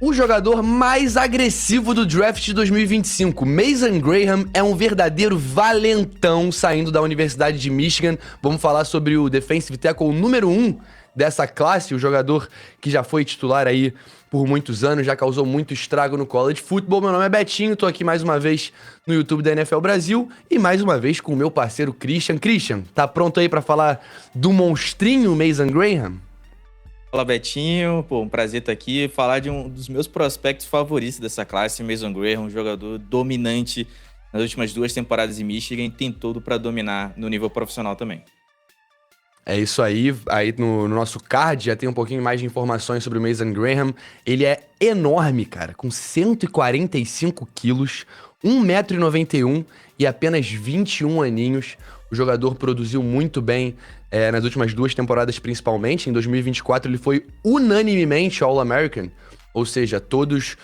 O jogador mais agressivo do draft de 2025, Mason Graham, é um verdadeiro valentão saindo da Universidade de Michigan. Vamos falar sobre o defensive tackle número 1 dessa classe, o jogador que já foi titular aí por muitos anos, já causou muito estrago no college football. Meu nome é Betinho, tô aqui mais uma vez no YouTube da NFL Brasil e mais uma vez com o meu parceiro Christian. Christian, tá pronto aí pra falar do monstrinho Mason Graham? Fala, Betinho. Pô, um prazer estar aqui. Falar de um dos meus prospectos favoritos dessa classe, Mason Graham, um jogador dominante nas últimas 2 temporadas em Michigan e tem tudo para dominar no nível profissional também. É isso aí, no nosso card já tem um pouquinho mais de informações sobre o Mason Graham. Ele é enorme, cara, com 145 quilos, 1,91 m e apenas 21 aninhos. O jogador produziu muito bem nas últimas 2 temporadas, principalmente. Em 2024 ele foi unanimemente All-American, ou seja, todos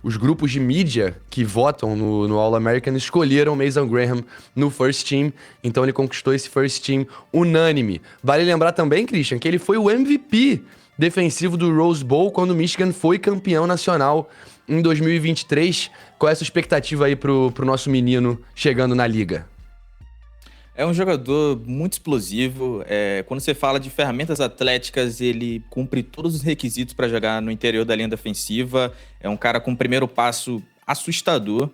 os grupos de mídia que votam no All-American escolheram Mason Graham no First Team, então ele conquistou esse First Team unânime. Vale lembrar também, Christian, que ele foi o MVP defensivo do Rose Bowl quando o Michigan foi campeão nacional em 2023. Qual é a sua expectativa aí pro nosso menino chegando na liga? É um jogador muito explosivo. Quando você fala de ferramentas atléticas, ele cumpre todos os requisitos para jogar no interior da linha defensiva. É um cara com um primeiro passo assustador.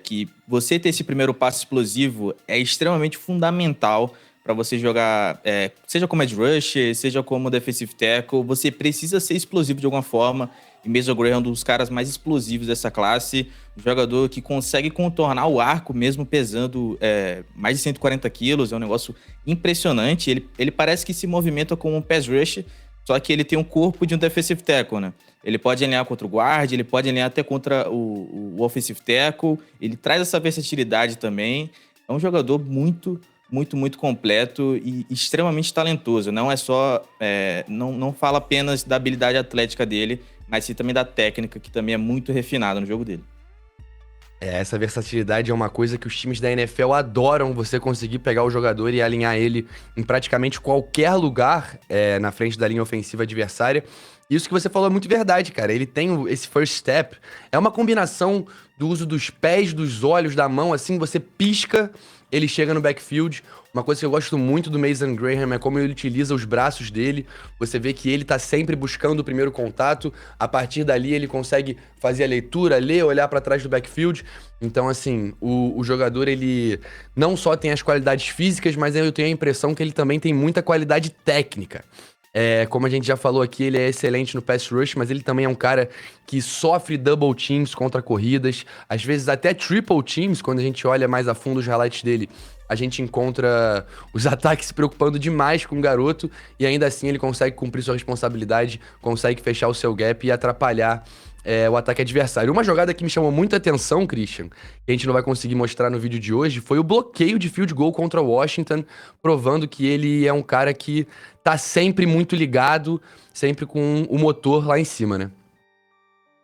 Que você ter esse primeiro passo explosivo é extremamente fundamental para você jogar, seja como edge rusher, seja como defensive tackle. Você precisa ser explosivo de alguma forma. E Mason Graham é um dos caras mais explosivos dessa classe. Um jogador que consegue contornar o arco mesmo pesando mais de 140 quilos. É um negócio impressionante. Ele parece que se movimenta como um pass rush, só que ele tem um corpo de um defensive tackle, né? Ele pode alinhar contra o guard, ele pode alinhar até contra o offensive tackle. Ele traz essa versatilidade também. É um jogador muito completo e extremamente talentoso. Não é só... não fala apenas da habilidade atlética dele, mas sim também da técnica, que também é muito refinada no jogo dele. Essa versatilidade é uma coisa que os times da NFL adoram, você conseguir pegar o jogador e alinhar ele em praticamente qualquer lugar na frente da linha ofensiva adversária. Isso que você falou é muito verdade, cara. Ele tem esse first step. É uma combinação do uso dos pés, dos olhos, da mão, assim, você pisca, ele chega no backfield. Uma coisa que eu gosto muito do Mason Graham é como ele utiliza os braços dele. Você vê que ele tá sempre buscando o primeiro contato. A partir dali ele consegue fazer a leitura, ler, olhar para trás do backfield. Então, assim, o jogador, ele não só tem as qualidades físicas, mas eu tenho a impressão que ele também tem muita qualidade técnica. Como a gente já falou aqui, ele é excelente no pass rush, mas ele também é um cara que sofre double teams contra corridas, às vezes até triple teams. Quando a gente olha mais a fundo os highlights dele, a gente encontra os ataques se preocupando demais com o garoto, e ainda assim ele consegue cumprir sua responsabilidade, consegue fechar o seu gap e atrapalhar o ataque adversário. Uma jogada que me chamou muita atenção, Christian, que a gente não vai conseguir mostrar no vídeo de hoje, foi o bloqueio de field goal contra o Washington, provando que ele é um cara que tá sempre muito ligado, sempre com o motor lá em cima, né?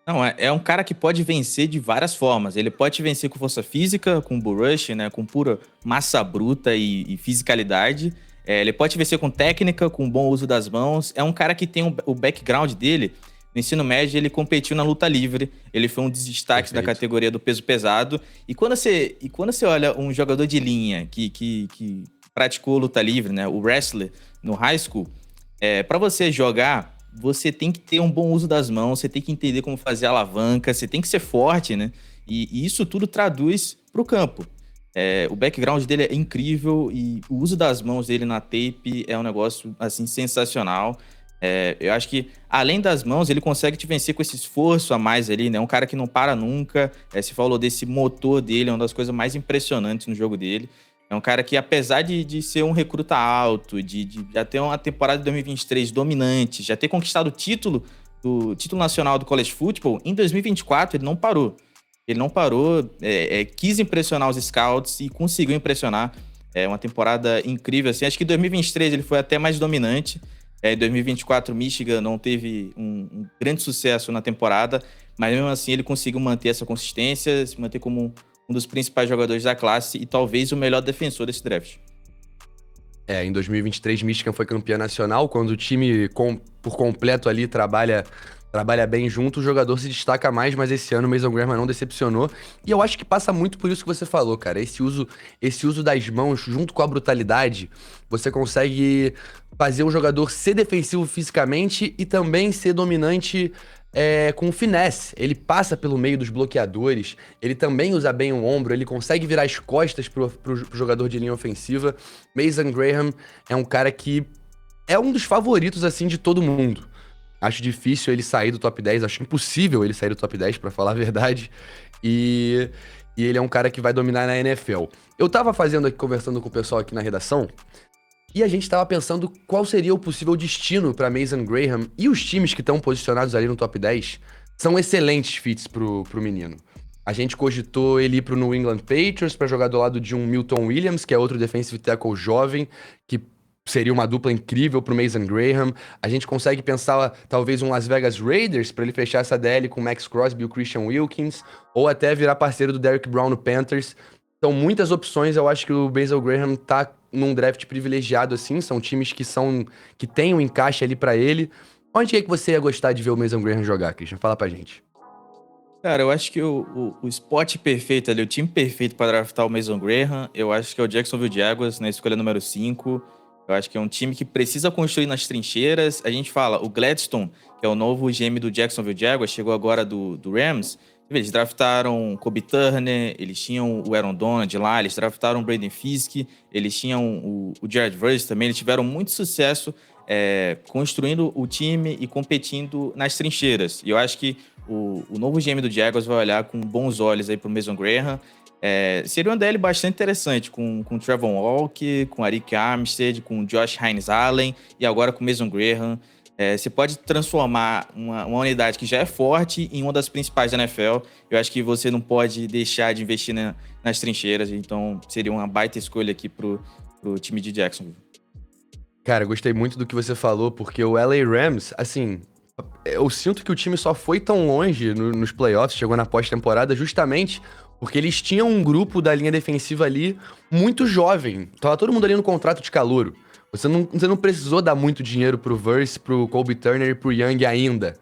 Não, é um cara que pode vencer de várias formas. Ele pode vencer com força física, com bull rush, né, com pura massa bruta e fisicalidade. Ele pode vencer com técnica, com bom uso das mãos. É um cara que tem o background dele. No ensino médio, ele competiu na luta livre. Ele foi um dos destaques da categoria do peso pesado. E quando você olha um jogador de linha que praticou luta livre, né, o wrestler, no high school, para você jogar, você tem que ter um bom uso das mãos, você tem que entender como fazer alavanca, você tem que ser forte, né? E isso tudo traduz para o campo. O background dele é incrível e o uso das mãos dele na tape é um negócio, assim, sensacional. Eu acho que, além das mãos, ele consegue te vencer com esse esforço a mais ali, né? Um cara que não para nunca. Você falou desse motor dele, é uma das coisas mais impressionantes no jogo dele. É um cara que, apesar de ser um recruta alto, de já ter uma temporada de 2023 dominante, já ter conquistado o título nacional do college football, em 2024 ele não parou. Ele não parou, quis impressionar os scouts e conseguiu impressionar. É uma temporada incrível, assim. Acho que em 2023 ele foi até mais dominante. Em 2024, Michigan não teve um grande sucesso na temporada, mas mesmo assim ele conseguiu manter essa consistência, se manter como um dos principais jogadores da classe e talvez o melhor defensor desse draft. Em 2023, Michigan foi campeã nacional, quando o time por completo ali trabalha trabalha bem junto, o jogador se destaca mais, mas esse ano o Mason Graham não decepcionou. E eu acho que passa muito por isso que você falou, cara. Esse uso das mãos junto com a brutalidade, você consegue fazer o jogador ser defensivo fisicamente e também ser dominante com finesse. Ele passa pelo meio dos bloqueadores, ele também usa bem o ombro, ele consegue virar as costas pro jogador de linha ofensiva. Mason Graham é um cara que é um dos favoritos, assim, de todo mundo. Acho difícil ele sair do top 10, acho impossível ele sair do top 10, pra falar a verdade. E, e ele é um cara que vai dominar na NFL. Eu tava fazendo aqui, conversando com o pessoal aqui na redação, e a gente tava pensando qual seria o possível destino pra Mason Graham, e os times que estão posicionados ali no top 10 são excelentes fits pro menino. A gente cogitou ele ir pro New England Patriots pra jogar do lado de um Milton Williams, que é outro defensive tackle jovem, que seria uma dupla incrível pro Mason Graham. A gente consegue pensar talvez um Las Vegas Raiders pra ele fechar essa DL com o Max Crosby e o Christian Wilkins, ou até virar parceiro do Derrick Brown no Panthers. São muitas opções, eu acho que o Mason Graham tá num draft privilegiado assim, são times que têm um encaixe ali pra ele. Onde é que você ia gostar de ver o Mason Graham jogar, Christian? Fala pra gente. Cara, eu acho que o spot perfeito ali, o time perfeito para draftar o Mason Graham, eu acho que é o Jacksonville Jaguars, na escolha número 5. Eu acho que é um time que precisa construir nas trincheiras. A gente fala, o Gladstone, que é o novo GM do Jacksonville Jaguars, chegou agora do Rams. Eles draftaram Kobe Turner, eles tinham o Aaron Donald lá, eles draftaram o Braden Fiske, eles tinham o Jared Verse também. Eles tiveram muito sucesso construindo o time e competindo nas trincheiras. E eu acho que o novo GM do Jaguars vai olhar com bons olhos aí pro Mason Graham. Seria uma DL bastante interessante, com o Trevor Walker, com Arik Armstead, com o Josh Hines-Allen e agora com o Mason Graham. Você pode transformar uma unidade que já é forte em uma das principais da NFL. Eu acho que você não pode deixar de investir nas trincheiras, então seria uma baita escolha aqui pro time de Jacksonville. Cara, eu gostei muito do que você falou, porque o LA Rams, assim, eu sinto que o time só foi tão longe nos playoffs, chegou na pós-temporada, justamente porque eles tinham um grupo da linha defensiva ali muito jovem. Tava todo mundo ali no contrato de calouro. Você não precisou dar muito dinheiro pro Verse, pro Kobe Turner e pro Young ainda.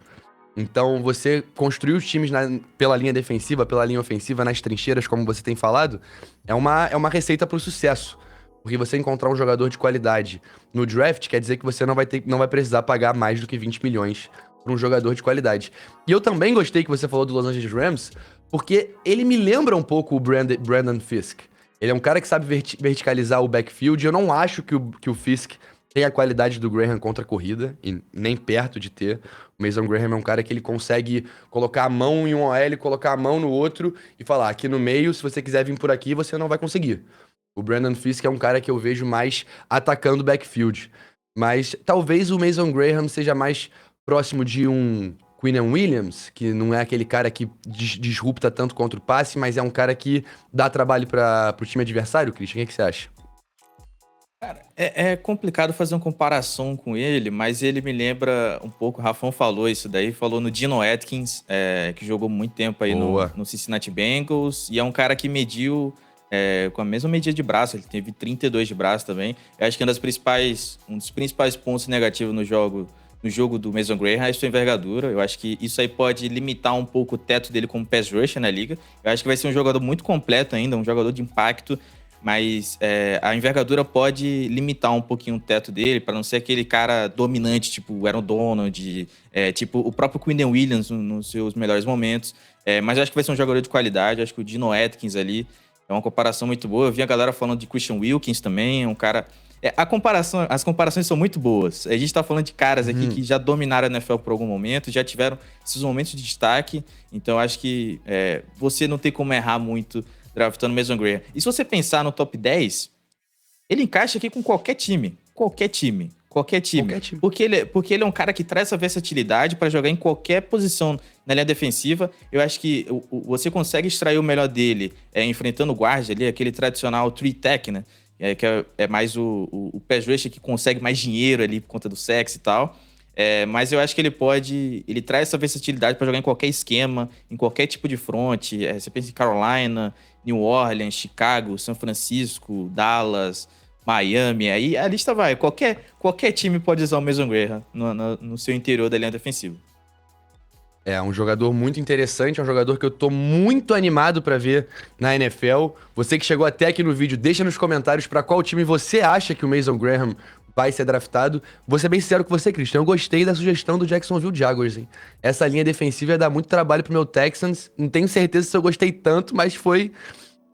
Então, você construir os times pela linha defensiva, pela linha ofensiva, nas trincheiras, como você tem falado, é uma receita pro sucesso. Porque você encontrar um jogador de qualidade no draft quer dizer que você não vai precisar pagar mais do que 20 milhões para um jogador de qualidade. E eu também gostei que você falou do Los Angeles Rams, porque ele me lembra um pouco o Brandon Fisk. Ele é um cara que sabe verticalizar o backfield. Eu não acho que o Fisk tem a qualidade do Graham contra a corrida, e nem perto de ter. O Mason Graham é um cara que ele consegue colocar a mão em um OL, colocar a mão no outro e falar, aqui no meio, se você quiser vir por aqui, você não vai conseguir. O Brandon Fisk é um cara que eu vejo mais atacando o backfield. Mas talvez o Mason Graham seja mais próximo de um Quinnen Williams, que não é aquele cara que disrupta tanto contra o passe, mas é um cara que dá trabalho pro time adversário, Christian. O que você acha? Cara, é complicado fazer uma comparação com ele, mas ele me lembra um pouco, o Rafão falou isso daí, falou no Dino Atkins, que jogou muito tempo aí no Cincinnati Bengals, e é um cara que mediu com a mesma medida de braço, ele teve 32 de braço também. Eu acho que um dos principais pontos negativos no jogo do Mason Graham é a sua envergadura. Eu acho que isso aí pode limitar um pouco o teto dele como pass rusher na liga. Eu acho que vai ser um jogador muito completo ainda, um jogador de impacto, mas a envergadura pode limitar um pouquinho o teto dele, para não ser aquele cara dominante, tipo o Aaron Donald, tipo o próprio Quinnen Williams nos seus melhores momentos. Mas eu acho que vai ser um jogador de qualidade. Eu acho que o Dino Atkins ali é uma comparação muito boa. Eu vi a galera falando de Christian Wilkins também, é um cara... as comparações são muito boas. A gente tá falando de caras aqui que já dominaram a NFL por algum momento, já tiveram esses momentos de destaque. Então, acho que você não tem como errar muito draftando Mason Graham. E se você pensar no top 10, ele encaixa aqui com qualquer time. Qualquer time. Porque ele é um cara que traz essa versatilidade para jogar em qualquer posição na linha defensiva. Eu acho que você consegue extrair o melhor dele enfrentando o guarda ali, aquele tradicional three tech, né? Que é mais o pass rusher que consegue mais dinheiro ali por conta do sexo e tal. Mas eu acho que ele traz essa versatilidade para jogar em qualquer esquema, em qualquer tipo de fronte. Você pensa em Carolina, New Orleans, Chicago, São Francisco, Dallas, Miami, aí a lista vai. Qualquer time pode usar o Mason Graham no seu interior da linha defensiva. É um jogador muito interessante, é um jogador que eu tô muito animado pra ver na NFL. Você que chegou até aqui no vídeo, deixa nos comentários pra qual time você acha que o Mason Graham vai ser draftado. Vou ser bem sincero com você, Christian, eu gostei da sugestão do Jacksonville Jaguars, hein? Essa linha defensiva ia dar muito trabalho pro meu Texans. Não tenho certeza se eu gostei tanto, mas foi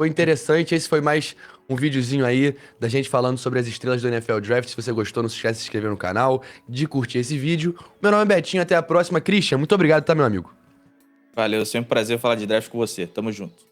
interessante. Esse foi mais um videozinho aí da gente falando sobre as estrelas do NFL Draft. Se você gostou, não se esquece de se inscrever no canal, de curtir esse vídeo. Meu nome é Betinho, até a próxima. Christian, muito obrigado, tá, meu amigo? Valeu, sempre um prazer falar de draft com você. Tamo junto.